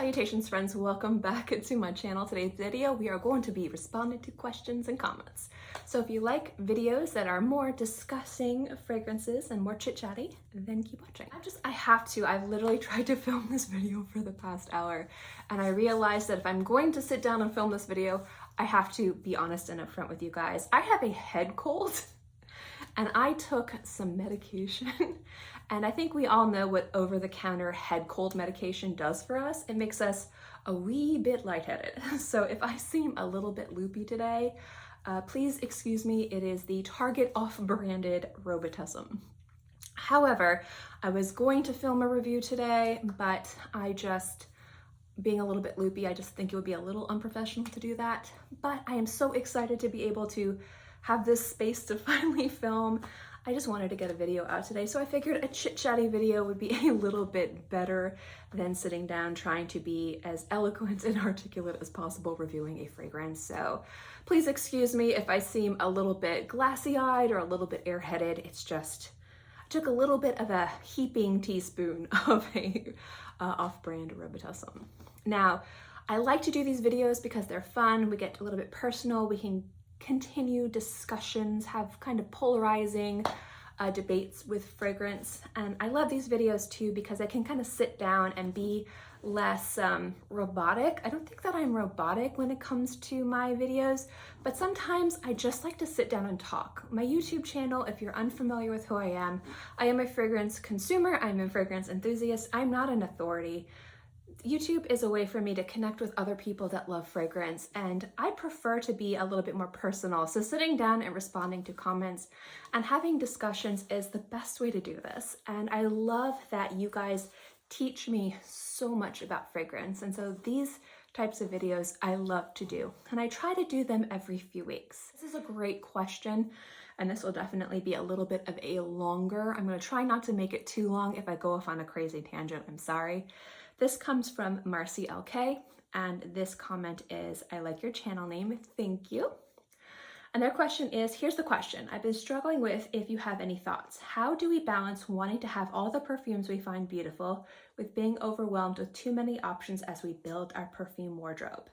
Salutations friends, welcome back to my channel. Today's video, we are going to be responding to questions and comments. So if you like videos that are more discussing fragrances and more chit-chatty, then keep watching. I've literally tried to film this video for the past hour, and I realized that if I'm going to sit down and film this video, I have to be honest and upfront with you guys. I have a head cold, and I took some medication. And I think we all know what over-the-counter head cold medication does for us. It makes us a wee bit lightheaded. So if I seem a little bit loopy today, please excuse me. It is the Target off-branded Robitussin. However, I was going to film a review today, but being a little bit loopy, I just think it would be a little unprofessional to do that. But I am so excited to be able to have this space to finally film. I just wanted to get a video out today, so I figured a chit-chatty video would be a little bit better than sitting down trying to be as eloquent and articulate as possible reviewing a fragrance. So please excuse me if I seem a little bit glassy-eyed or a little bit airheaded. It's just, I took a little bit of a heaping teaspoon of a off-brand Robitussin. Now, I like to do these videos because they're fun. We get a little bit personal. We can continue discussions, have kind of polarizing debates with fragrance. And I love these videos too because I can kind of sit down and be less robotic. I don't think that I'm robotic when it comes to my videos, but sometimes I just like to sit down and talk. My YouTube channel, if you're unfamiliar with who I am a fragrance consumer, I'm a fragrance enthusiast, I'm not an authority. YouTube is a way for me to connect with other people that love fragrance, and I prefer to be a little bit more personal. So sitting down and responding to comments and having discussions is the best way to do this. And I love that you guys teach me so much about fragrance. And so these types of videos I love to do, and I try to do them every few weeks. This is a great question, and this will definitely be a little bit of a longer. I'm going to try not to make it too long. If I go off on a crazy tangent, I'm sorry. This comes from Marcy LK, and this comment is, I like your channel name, thank you. And their question is, here's the question. I've been struggling with if you have any thoughts. How do we balance wanting to have all the perfumes we find beautiful with being overwhelmed with too many options as we build our perfume wardrobe?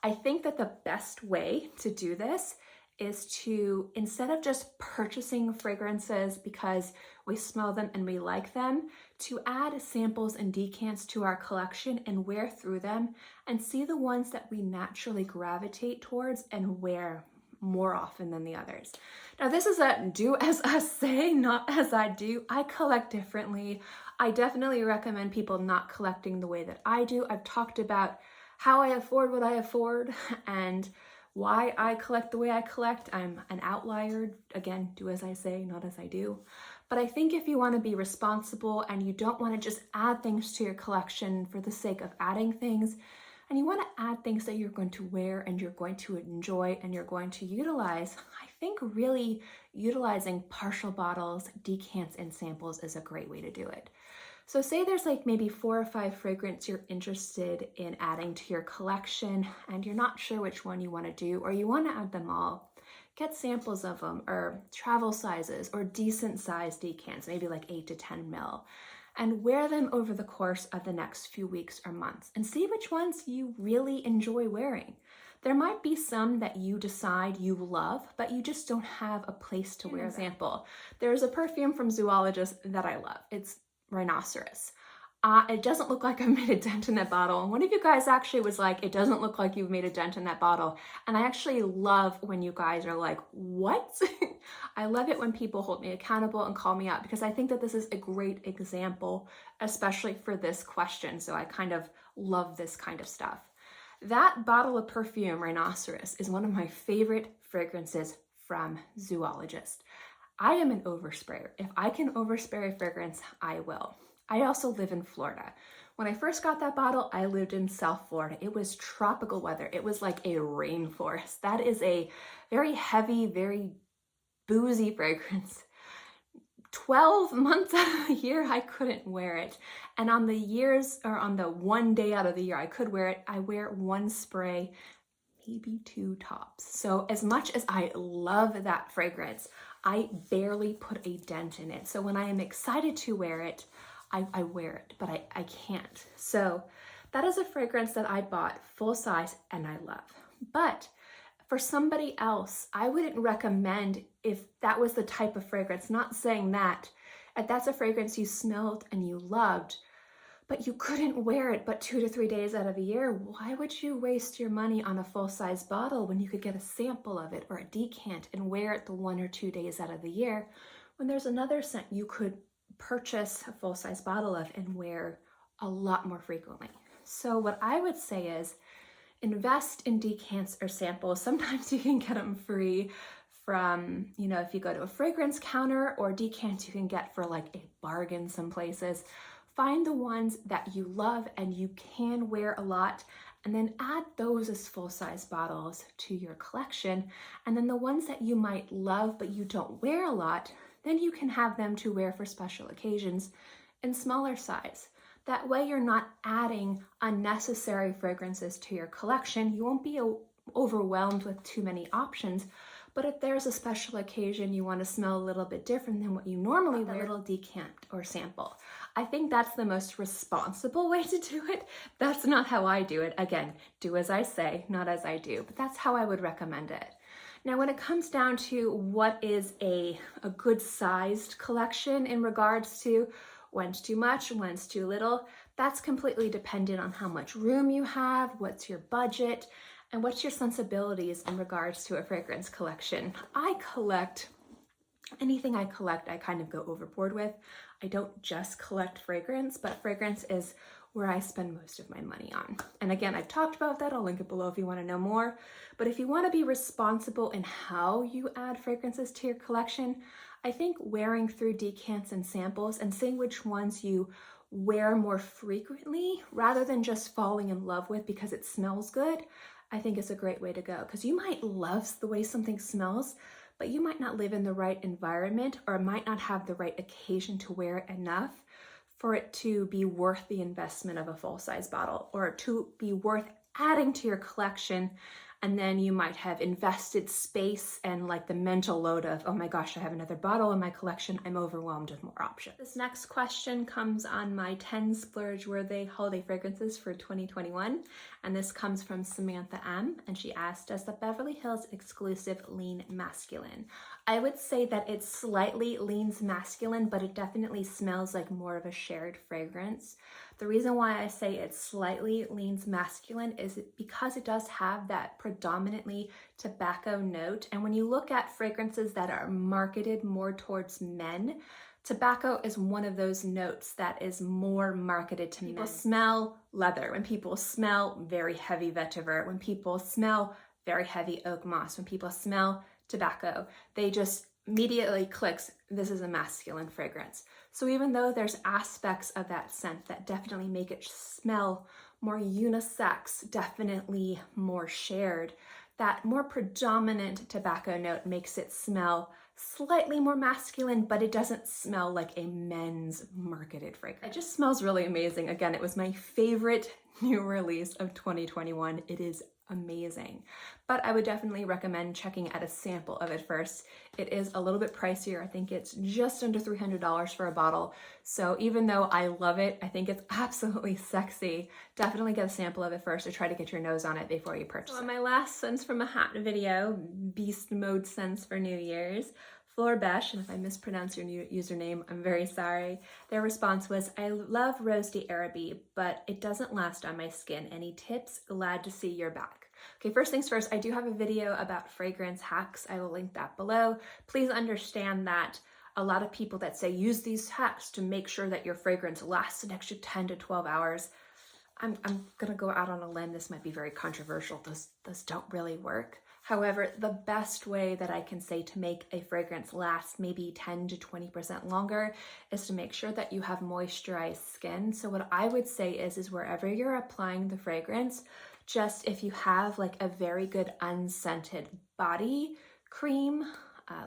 I think that the best way to do this is to, instead of just purchasing fragrances because we smell them and we like them, to add samples and decants to our collection and wear through them and see the ones that we naturally gravitate towards and wear more often than the others. Now, this is a do as I say, not as I do. I collect differently. I definitely recommend people not collecting the way that I do. I've talked about how I afford what I afford and why I collect the way I collect. I'm an outlier. Again, do as I say, not as I do. But I think if you want to be responsible and you don't want to just add things to your collection for the sake of adding things, and you want to add things that you're going to wear and you're going to enjoy and you're going to utilize, I think really utilizing partial bottles, decants, and samples is a great way to do it. So say there's like maybe 4 or 5 fragrances you're interested in adding to your collection and you're not sure which one you want to do, or you want to add them all. Get samples of them, or travel sizes, or decent sized decants, maybe like 8 to 10 mil, and wear them over the course of the next few weeks or months and see which ones you really enjoy wearing. There might be some that you decide you love, but you just don't have a place to wear them. For example, there's a perfume from Zoologist that I love. It's Rhinoceros. It doesn't look like I've made a dent in that bottle. And one of you guys actually was like, it doesn't look like you've made a dent in that bottle. And I actually love when you guys are like, what? I love it when people hold me accountable and call me out, because I think that this is a great example, especially for this question. So I kind of love this kind of stuff. That bottle of perfume, Rhinoceros, is one of my favorite fragrances from Zoologist. I am an oversprayer. If I can overspray a fragrance, I will. I also live in Florida. When I first got that bottle, I lived in South Florida. It was tropical weather. It was like a rainforest. That is a very heavy, very boozy fragrance. 12 months out of the year, I couldn't wear it. And on the one day out of the year I could wear it, I wear 1 spray, maybe 2 tops. So as much as I love that fragrance, I barely put a dent in it. So when I am excited to wear it, I wear it, but I can't. So That is a fragrance that I bought full size and I love. But for somebody else, I wouldn't recommend if that was the type of fragrance, not saying that, if that's a fragrance you smelled and you loved, but you couldn't wear it but 2 to 3 days out of a year, why would you waste your money on a full-size bottle when you could get a sample of it or a decant and wear it the 1 or 2 days out of the year, when there's another scent you could purchase a full-size bottle of and wear a lot more frequently? So what I would say is invest in decants or samples. Sometimes you can get them free from, you know, if you go to a fragrance counter, or decants you can get for like a bargain some places. Find the ones that you love and you can wear a lot, and then add those as full-size bottles to your collection. And then the ones that you might love but you don't wear a lot, then you can have them to wear for special occasions in smaller size. That way you're not adding unnecessary fragrances to your collection. You won't be overwhelmed with too many options. But if there's a special occasion you want to smell a little bit different than what you normally wear, a little decant or sample. I think that's the most responsible way to do it. That's not how I do it. Again, do as I say, not as I do, but that's how I would recommend it. Now, when it comes down to what is a good sized collection in regards to when's too much, when's too little, that's completely dependent on how much room you have, what's your budget, and what's your sensibilities in regards to a fragrance collection. Anything I collect, I kind of go overboard with. I don't just collect fragrance, but fragrance is where I spend most of my money on. And again, I've talked about that. I'll link it below if you want to know more. But if you want to be responsible in how you add fragrances to your collection, I think wearing through decants and samples and seeing which ones you wear more frequently rather than just falling in love with because it smells good, I think is a great way to go. Because you might love the way something smells, but you might not live in the right environment or might not have the right occasion to wear it enough for it to be worth the investment of a full-size bottle, or to be worth adding to your collection. And then you might have invested space and like the mental load of, oh my gosh, I have another bottle in my collection. I'm overwhelmed with more options. This next question comes on my 10 splurge-worthy holiday fragrances for 2021. And this comes from Samantha M. And she asked, does the Beverly Hills exclusive lean masculine? I would say that it slightly leans masculine, but it definitely smells like more of a shared fragrance. The reason why I say it slightly leans masculine is because it does have that predominantly tobacco note. And when you look at fragrances that are marketed more towards men, tobacco is one of those notes that is more marketed to men. People smell leather, when people smell very heavy vetiver, when people smell very heavy oak moss, when people smell tobacco, they just immediately clicks, this is a masculine fragrance. So even though there's aspects of that scent that definitely make it smell more unisex, definitely more shared, that more predominant tobacco note makes it smell slightly more masculine, but it doesn't smell like a men's marketed fragrance. It just smells really amazing. Again, it was my favorite new release of 2021. It is amazing, but I would definitely recommend checking out a sample of it first. It is a little bit pricier. I think it's just under $300 for a bottle. So even though I love it, I think it's absolutely sexy. Definitely get a sample of it first to try to get your nose on it before you purchase it. My last scents from a hat video, beast mode scents for New Year's. Fleur Beche, and if I mispronounce your new username, I'm very sorry. Their response was, I love Rose d'Araby, but it doesn't last on my skin. Any tips? Glad to see you're back. Okay, first things first, I do have a video about fragrance hacks. I will link that below. Please understand that a lot of people that say use these hacks to make sure that your fragrance lasts an extra 10 to 12 hours. I'm gonna go out on a limb. This might be very controversial. Those don't really work. However, the best way that I can say to make a fragrance last maybe 10 to 20% longer is to make sure that you have moisturized skin. So what I would say is wherever you're applying the fragrance, just if you have like a very good unscented body cream,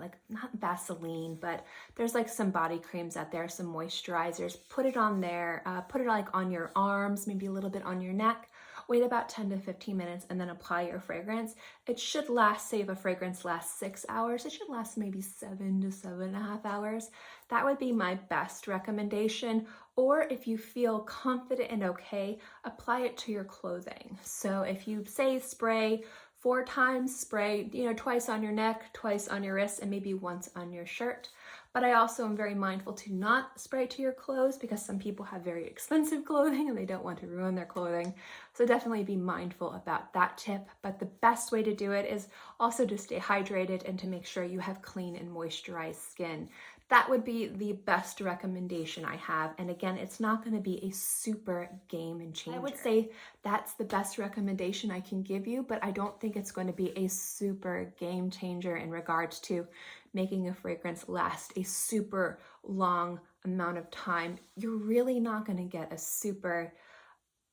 like not Vaseline, but there's like some body creams out there, some moisturizers, put it on there, put it like on your arms, maybe a little bit on your neck, wait about 10 to 15 minutes and then apply your fragrance. It should last, say if a fragrance lasts 6 hours, it should last maybe 7 to 7.5 hours. That would be my best recommendation. or if you feel confident and okay, apply it to your clothing. So if you say spray 4 times, spray, twice on your neck, twice on your wrist, and maybe once on your shirt. But I also am very mindful to not spray to your clothes because some people have very expensive clothing and they don't want to ruin their clothing. So definitely be mindful about that tip. But the best way to do it is also to stay hydrated and to make sure you have clean and moisturized skin. That would be the best recommendation I have. And again, it's not going to be a super game changer. I would say that's the best recommendation I can give you, but I don't think it's going to be a super game changer in regards to making a fragrance last a super long amount of time. You're really not going to get a super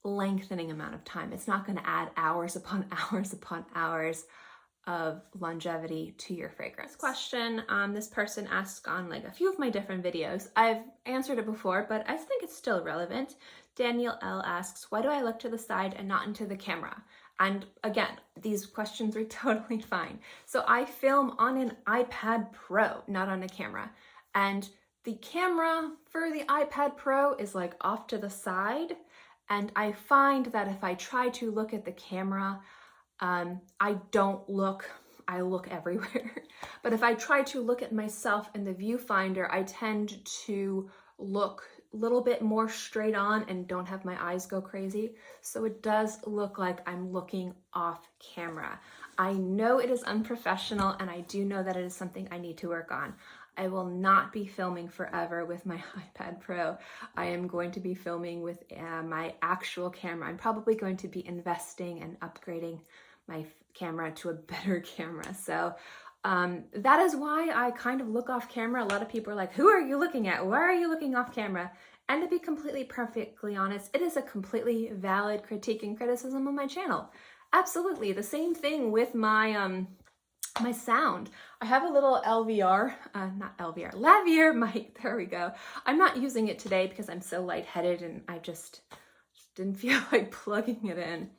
lengthening amount of time. It's not going to add hours upon hours upon hours of longevity to your fragrance. Question this person asked on like a few of my different videos. I've answered it before, but I think it's still relevant. Daniel L asks, why do I look to the side and not into the camera? And again, these questions are totally fine. So I film on an iPad Pro, not on a camera. And the camera for the iPad Pro is like off to the side. And I find that if I try to look at the camera, I look everywhere. But if I try to look at myself in the viewfinder, I tend to look a little bit more straight on and don't have my eyes go crazy. So it does look like I'm looking off camera. I know it is unprofessional and I do know that it is something I need to work on. I will not be filming forever with my iPad Pro. I am going to be filming with my actual camera. I'm probably going to be investing and upgrading my camera to a better camera. So that is why I kind of look off camera. A lot of people are like, who are you looking at? Why are you looking off camera? And to be completely perfectly honest, it is a completely valid critique and criticism of my channel. Absolutely. The same thing with my my sound. I have a little lavalier mic. There we go. I'm not using it today because I'm so lightheaded and I just didn't feel like plugging it in.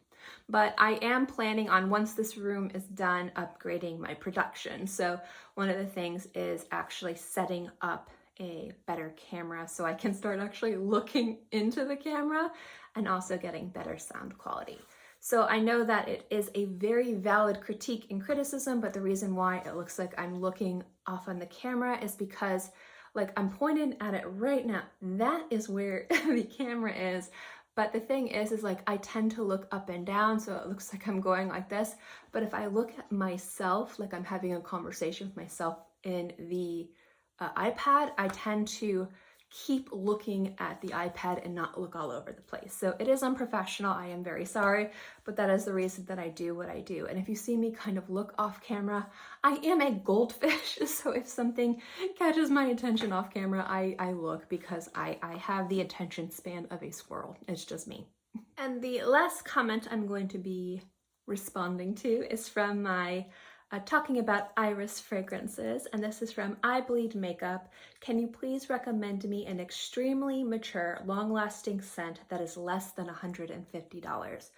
But I am planning on, once this room is done, upgrading my production. So one of the things is actually setting up a better camera so I can start actually looking into the camera and also getting better sound quality. So I know that it is a very valid critique and criticism, but the reason why it looks like I'm looking off on the camera is because like I'm pointing at it right now. That is where the camera is. But the thing is like I tend to look up and down, so it looks like I'm going like this. But if I look at myself, like I'm having a conversation with myself in the iPad, I tend to keep looking at the iPad and not look all over the place. So it is unprofessional. I am very sorry, but that is the reason that I do what I do. And if you see me kind of look off camera, I am a goldfish. So if something catches my attention off camera, I look because I have the attention span of a squirrel. It's just me. And the last comment I'm going to be responding to is from my talking about iris fragrances, and this is from I Bleed Makeup. Can you please recommend me an extremely mature, long-lasting scent that is less than $150?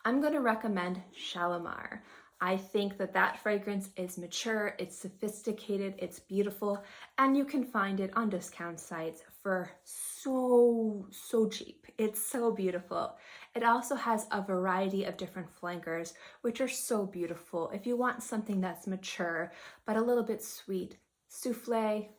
I'm going to recommend Shalimar. I think that that fragrance is mature, it's sophisticated, it's beautiful, and you can find it on discount sites for so cheap. It's so beautiful. It also has a variety of different flankers, which are so beautiful. If you want something that's mature, but a little bit sweet, souffle,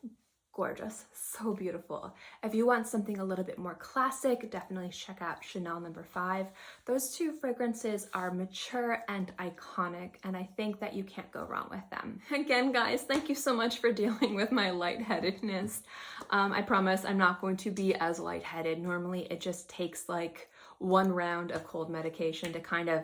gorgeous, so beautiful. If you want something a little bit more classic, definitely check out Chanel No. 5. Those two fragrances are mature and iconic, and I think that you can't go wrong with them. Again, guys, thank you so much for dealing with my lightheadedness. I promise I'm not going to be as lightheaded. Normally, it just takes like one round of cold medication to kind of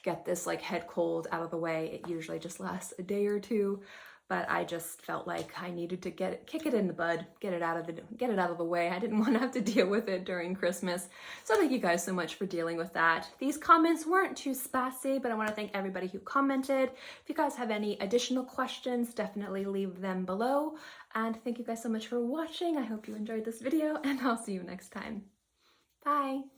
get this like head cold out of the way. It usually just lasts a day or two. But I just felt like I needed to kick it in the bud, get it out of the way. I didn't want to have to deal with it during Christmas. So thank you guys so much for dealing with that. These comments weren't too spicy, but I want to thank everybody who commented. If you guys have any additional questions, definitely leave them below. And thank you guys so much for watching. I hope you enjoyed this video, and I'll see you next time. Bye.